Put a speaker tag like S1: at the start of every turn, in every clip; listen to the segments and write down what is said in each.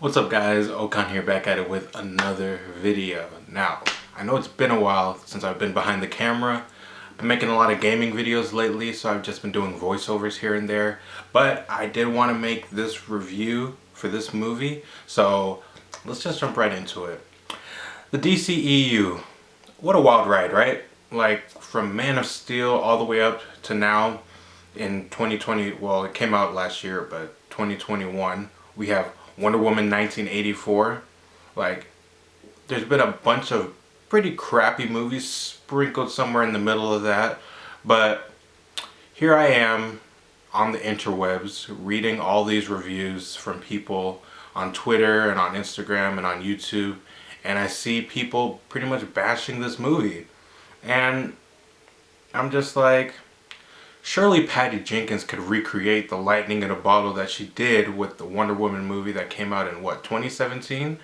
S1: What's up guys, Okan here, back at it with another video. Now, I know it's been a while since I've been behind the camera. I've been making a lot of gaming videos lately, so I've just been doing voiceovers here and there. But I did want to make this review for this movie, so let's just jump right into it. The DCEU, what a wild ride, right? Like, from Man of Steel all the way up to now in 2020, well, it came out last year, but 2021, we have Wonder Woman 1984. Like, there's been a bunch of pretty crappy movies sprinkled somewhere in the middle of that, but here I am on the interwebs reading all these reviews from people on Twitter and on Instagram and on YouTube, and I see people pretty much bashing this movie, and I'm just like, surely Patty Jenkins could recreate the lightning in a bottle that she did with the Wonder Woman movie that came out in, what, 2017?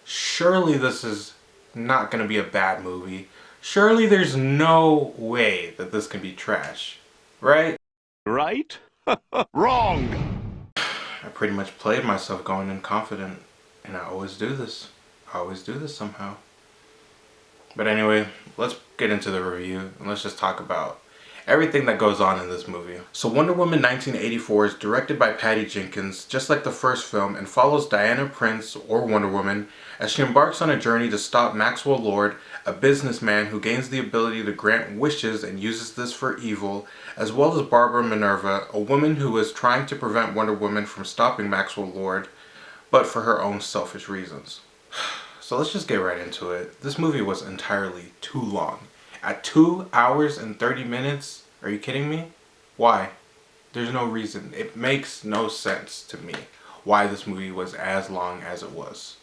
S1: Surely this is not going to be a bad movie. Surely there's no way that this can be trash, right?
S2: Right? Wrong!
S1: I pretty much played myself going in confident, and I always do this. I always do this somehow. But anyway, let's get into the review, and let's just talk about everything that goes on in this movie. So Wonder Woman 1984 is directed by Patty Jenkins, just like the first film, and follows Diana Prince, or Wonder Woman, as she embarks on a journey to stop Maxwell Lord, a businessman who gains the ability to grant wishes and uses this for evil, as well as Barbara Minerva, a woman who is trying to prevent Wonder Woman from stopping Maxwell Lord, but for her own selfish reasons. So let's just get right into it. This movie was entirely too long. At 2 hours and 30 minutes? Are you kidding me? Why? There's no reason. It makes no sense to me why this movie was as long as it was.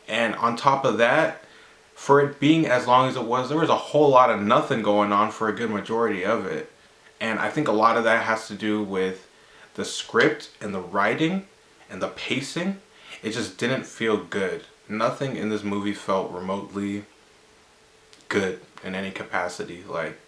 S1: And on top of that, for it being as long as it was, there was a whole lot of nothing going on for a good majority of it. And I think a lot of that has to do with the script and the writing and the pacing. It just didn't feel good. Nothing in this movie felt remotely good in any capacity. Like,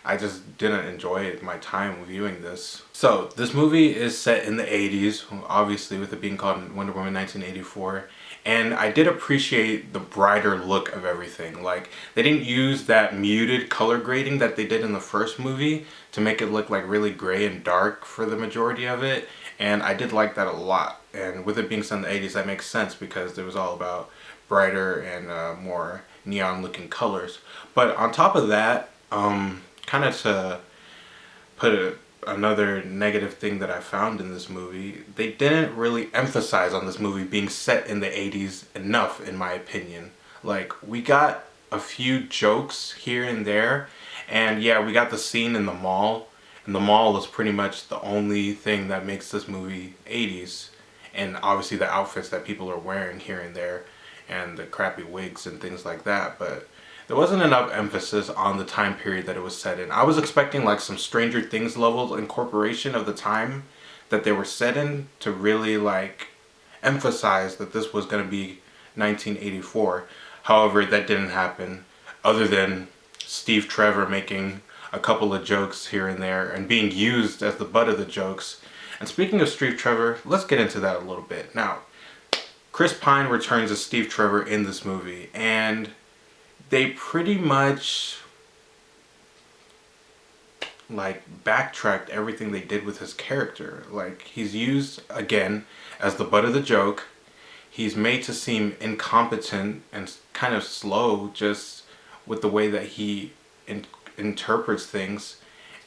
S1: I just didn't enjoy my time viewing this. So this movie is set in the 80s, obviously, with it being called Wonder Woman 1984, and I did appreciate the brighter look of everything. Like, they didn't use that muted color grading that they did in the first movie to make it look like really gray and dark for the majority of it, and I did like that a lot. And with it being set in the 80s, that makes sense because it was all about brighter and more neon looking colors. But on top of that, kind of to put another negative thing that I found in this movie, they didn't really emphasize on this movie being set in the 80s enough, in my opinion. Like, we got a few jokes here and there, and yeah, we got the scene in the mall, and the mall is pretty much the only thing that makes this movie 80s, and obviously the outfits that people are wearing here and there, and the crappy wigs and things like that, but there wasn't enough emphasis on the time period that it was set in. I was expecting like some Stranger Things level incorporation of the time that they were set in to really like emphasize that this was going to be 1984. However, that didn't happen, other than Steve Trevor making a couple of jokes here and there and being used as the butt of the jokes. And speaking of Steve Trevor, let's get into that a little bit. Now, Chris Pine returns as Steve Trevor in this movie, and they pretty much like backtracked everything they did with his character. Like, he's used again as the butt of the joke. He's made to seem incompetent and kind of slow just with the way that he interprets things.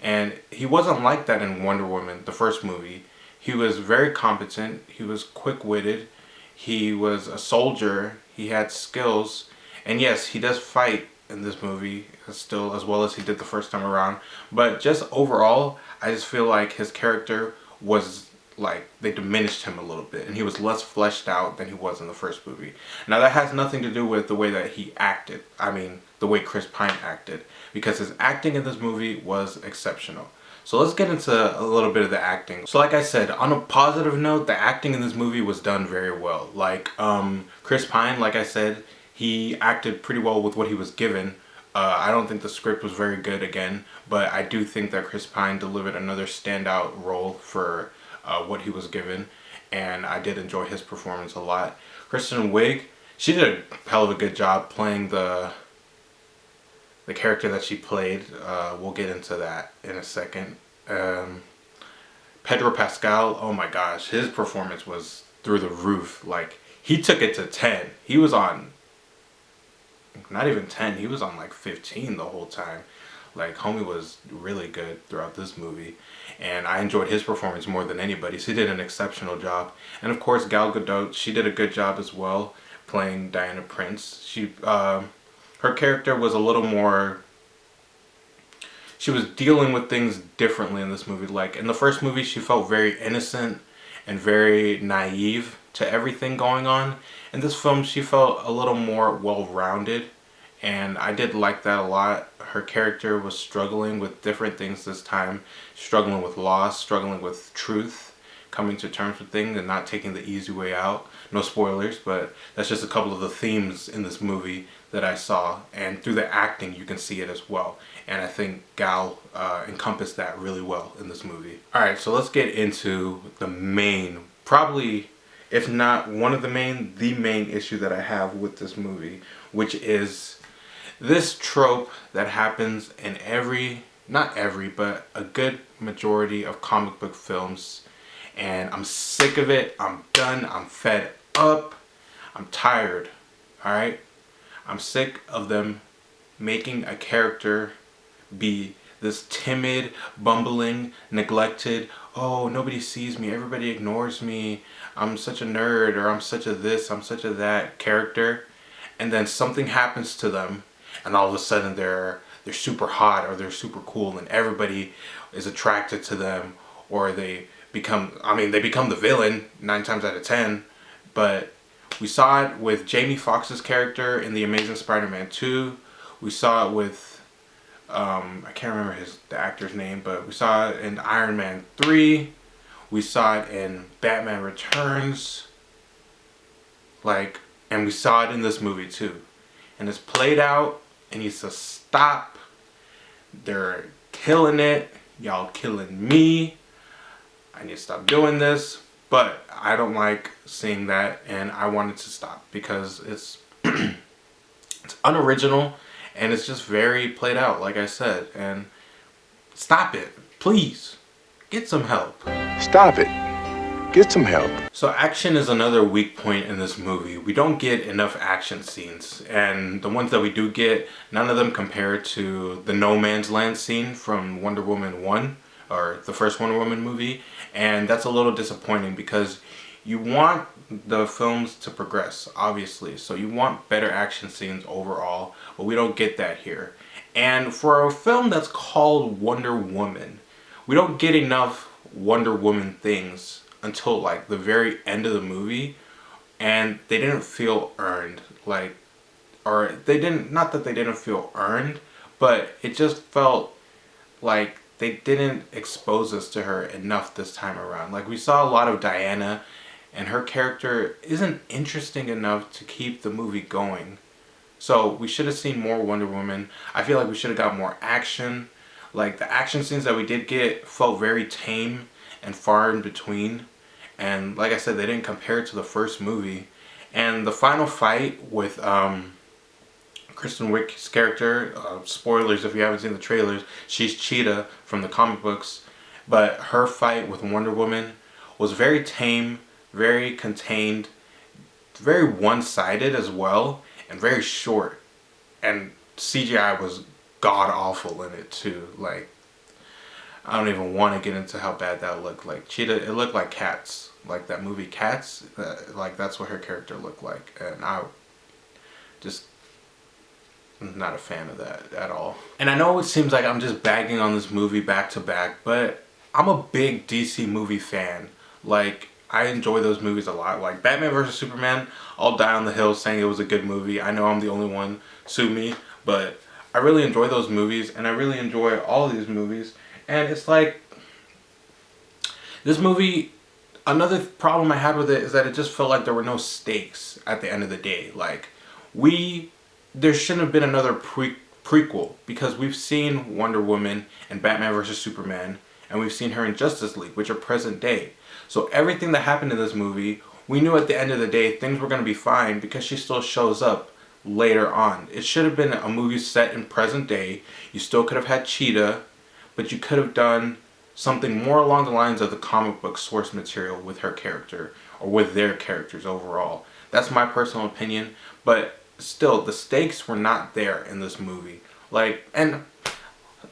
S1: And he wasn't like that in Wonder Woman, the first movie. He was very competent. He was quick-witted. He was a soldier. He had skills. And yes, he does fight in this movie still as well as he did the first time around. But just overall, I just feel like his character was like, they diminished him a little bit. And he was less fleshed out than he was in the first movie. Now that has nothing to do with the way that he acted. I mean, the way Chris Pine acted. Because his acting in this movie was exceptional. So let's get into a little bit of the acting. So like I said, on a positive note, the acting in this movie was done very well. Like, Chris Pine, like I said, he acted pretty well with what he was given. I don't think the script was very good again, but I do think that Chris Pine delivered another standout role for what he was given. and I did enjoy his performance a lot. Kristen Wiig, she did a hell of a good job playing the character that she played. We'll get into that in a second. Pedro Pascal, oh my gosh, his performance was through the roof. Like, he took it to 10. He was on, not even 10, he was on like 15 the whole time. Like, homie was really good throughout this movie. And I enjoyed his performance more than anybody. So he did an exceptional job. And of course, Gal Gadot, she did a good job as well, playing Diana Prince. Her character was a little more, she was dealing with things differently in this movie. Like, in the first movie, she felt very innocent and very naive to everything going on. In this film, she felt a little more well-rounded, and I did like that a lot. Her character was struggling with different things this time, struggling with loss, struggling with truth, coming to terms with things and not taking the easy way out. No spoilers, but that's just a couple of the themes in this movie that I saw, and through the acting you can see it as well. And I think Gal encompassed that really well in this movie. Alright, so let's get into the main, probably, if not one of the main issue that I have with this movie, which is this trope that happens in not every, but a good majority of comic book films. And I'm sick of it. I'm done. I'm fed up. I'm tired. Alright? I'm sick of them making a character be this timid, bumbling, neglected, oh, nobody sees me, everybody ignores me, I'm such a nerd, or I'm such a this, I'm such a that character. And then something happens to them, and all of a sudden they're super hot, or they're super cool, and everybody is attracted to them, or they become the villain 9 times out of 10. But we saw it with Jamie Foxx's character in The Amazing Spider-Man 2. We saw it with, I can't remember the actor's name, but we saw it in Iron Man 3. We saw it in Batman Returns. Like, and we saw it in this movie too. And it's played out. It needs to stop. They're killing it. Y'all killing me. I need to stop doing this. But I don't like seeing that, and I want it to stop because it's it's unoriginal, and it's just very played out, like I said. And stop it, please. Get some help.
S2: Stop it. Get some help.
S1: So action is another weak point in this movie. We don't get enough action scenes, and the ones that we do get, none of them compare to the No Man's Land scene from Wonder Woman 1, or the first Wonder Woman movie. And that's a little disappointing because you want the films to progress, obviously. So you want better action scenes overall, but we don't get that here. And for a film that's called Wonder Woman, we don't get enough Wonder Woman things until like the very end of the movie, and they didn't feel earned. Like, or they didn't, not that they didn't feel earned, but it just felt like they didn't expose us to her enough this time around. Like, we saw a lot of Diana, and her character isn't interesting enough to keep the movie going. So we should have seen more Wonder Woman. I feel like we should have got more action. Like, the action scenes that we did get felt very tame and far in between. And like I said, they didn't compare to the first movie. And the final fight with Kristen Wiig's character, spoilers if you haven't seen the trailers, she's Cheetah from the comic books, but her fight with Wonder Woman was very tame, very contained, very one-sided as well, and very short. And CGI was god-awful in it too. Like, I don't even want to get into how bad that looked. Like, Cheetah, it looked like Cats. Like that movie Cats, like that's what her character looked like. And I just not a fan of that at all. And I know it seems like I'm just bagging on this movie back to back, but I'm a big DC movie fan. Like, I enjoy those movies a lot. Like Batman vs Superman, I'll die on the hill saying it was a good movie. I know I'm the only one, sue me, but I really enjoy those movies, and I really enjoy all these movies. And it's like, this movie, another problem I had with it is that it just felt like there were no stakes at the end of the day. Like, there shouldn't have been another prequel, because we've seen Wonder Woman and Batman vs Superman, and we've seen her in Justice League, which are present day. So everything that happened in this movie, we knew at the end of the day things were going to be fine because she still shows up later on. It should have been a movie set in present day. You still could have had Cheetah, but you could have done something more along the lines of the comic book source material with her character, or with their characters overall. That's my personal opinion, but still, the stakes were not there in this movie. Like, and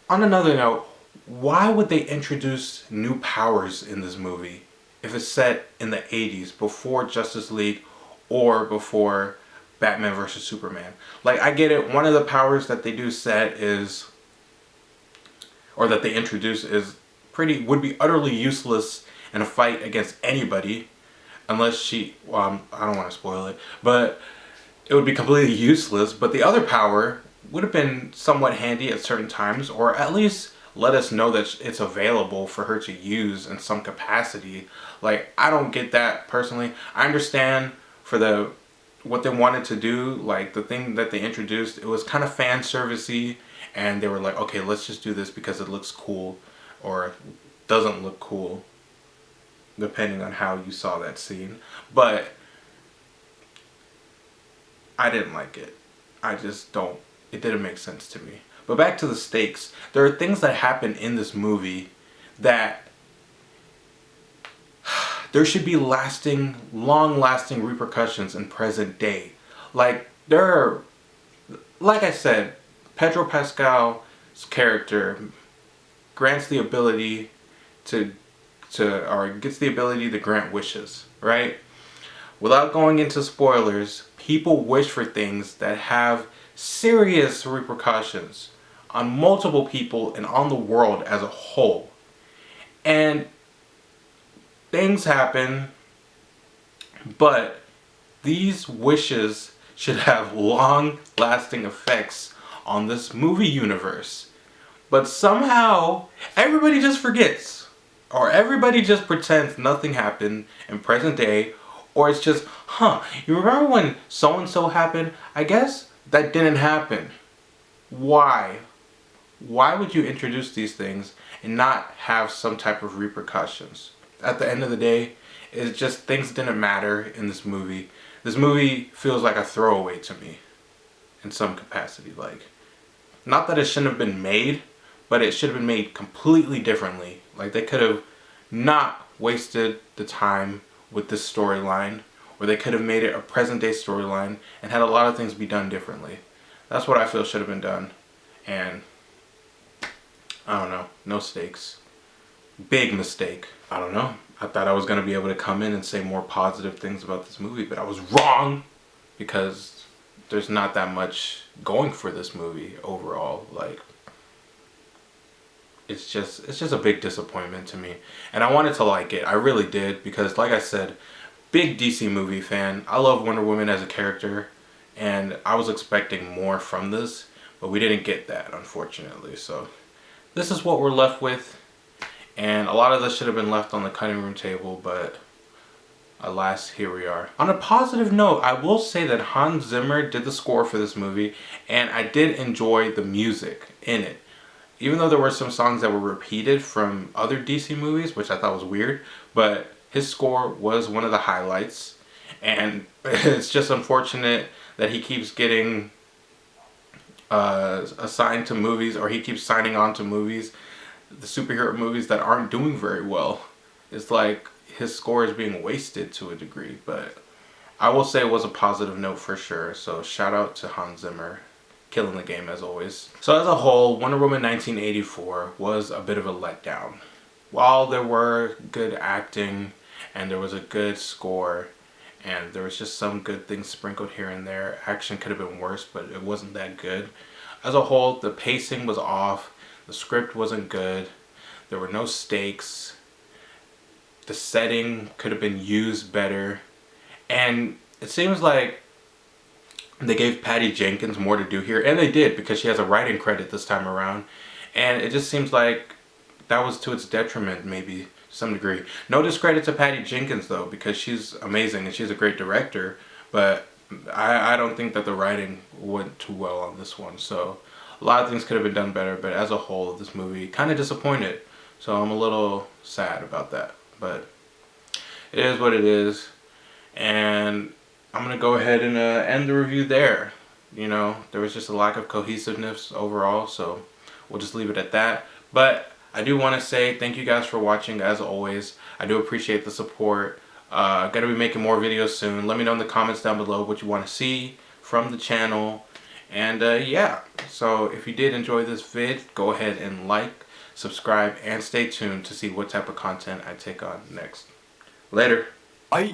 S1: on another note, why would they introduce new powers in this movie if it's set in the 80s, before Justice League or before Batman vs. Superman? Like, I get it, one of the powers that they do set is, or that they introduce, is would be utterly useless in a fight against anybody, unless she, well, I don't want to spoil it, but it would be completely useless. But the other power would have been somewhat handy at certain times, or at least let us know that it's available for her to use in some capacity. Like, I don't get that personally. I understand for what they wanted to do, like the thing that they introduced, it was kind of fan servicey, and they were like, okay, let's just do this because it looks cool, or doesn't look cool, depending on how you saw that scene. But I didn't like it. I just don't. It didn't make sense to me. But back to the stakes. There are things that happen in this movie that there should be long-lasting repercussions in present day. Like, like I said, Pedro Pascal's character grants the ability or gets the ability to grant wishes, right? Without going into spoilers, people wish for things that have serious repercussions on multiple people and on the world as a whole. And things happen, but these wishes should have long-lasting effects on this movie universe. But somehow, everybody just forgets. Or everybody just pretends nothing happened in present day. Or it's just, you remember when so-and-so happened? I guess that didn't happen. Why? Why would you introduce these things and not have some type of repercussions? At the end of the day, it's just things didn't matter in this movie. This movie feels like a throwaway to me in some capacity. Like, not that it shouldn't have been made, but it should have been made completely differently. Like, they could have not wasted the time with this storyline, or they could have made it a present day storyline and had a lot of things be done differently. That's what I feel should have been done. And I don't know, no stakes. Big mistake. I don't know. I thought I was going to be able to come in and say more positive things about this movie, but I was wrong, because there's not that much going for this movie overall. Like, it's just a big disappointment to me. And I wanted to like it. I really did, because like I said, big DC movie fan. I love Wonder Woman as a character, and I was expecting more from this, but we didn't get that, unfortunately. So this is what we're left with, and a lot of this should have been left on the cutting room table, but alas, here we are. On a positive note, I will say that Hans Zimmer did the score for this movie, and I did enjoy the music in it. Even though there were some songs that were repeated from other DC movies, which I thought was weird, but his score was one of the highlights. And it's just unfortunate that he keeps getting assigned to movies, or he keeps signing on to movies, the superhero movies that aren't doing very well. It's like his score is being wasted to a degree, but I will say it was a positive note for sure. So shout out to Hans Zimmer, killing the game as always. So as a whole, Wonder Woman 1984 was a bit of a letdown. While there were good acting and there was a good score and there was just some good things sprinkled here and there, action could have been worse, but it wasn't that good. As a whole, the pacing was off, the script wasn't good, there were no stakes, the setting could have been used better, and it seems like they gave Patty Jenkins more to do here, and they did, because she has a writing credit this time around, and it just seems like that was to its detriment, maybe to some degree. No discredit to Patty Jenkins though, because she's amazing and she's a great director, but I don't think that the writing went too well on this one. So a lot of things could have been done better, but as a whole, this movie kind of disappointed, so I'm a little sad about that. But it is what it is. And I'm going to go ahead and end the review there. You know, there was just a lack of cohesiveness overall, so we'll just leave it at that. But I do want to say thank you guys for watching, as always. I do appreciate the support. Gonna be making more videos soon. Let me know in the comments down below what you want to see from the channel. And yeah, so if you did enjoy this vid, go ahead and like, subscribe, and stay tuned to see what type of content I take on next. Later.
S3: Bye.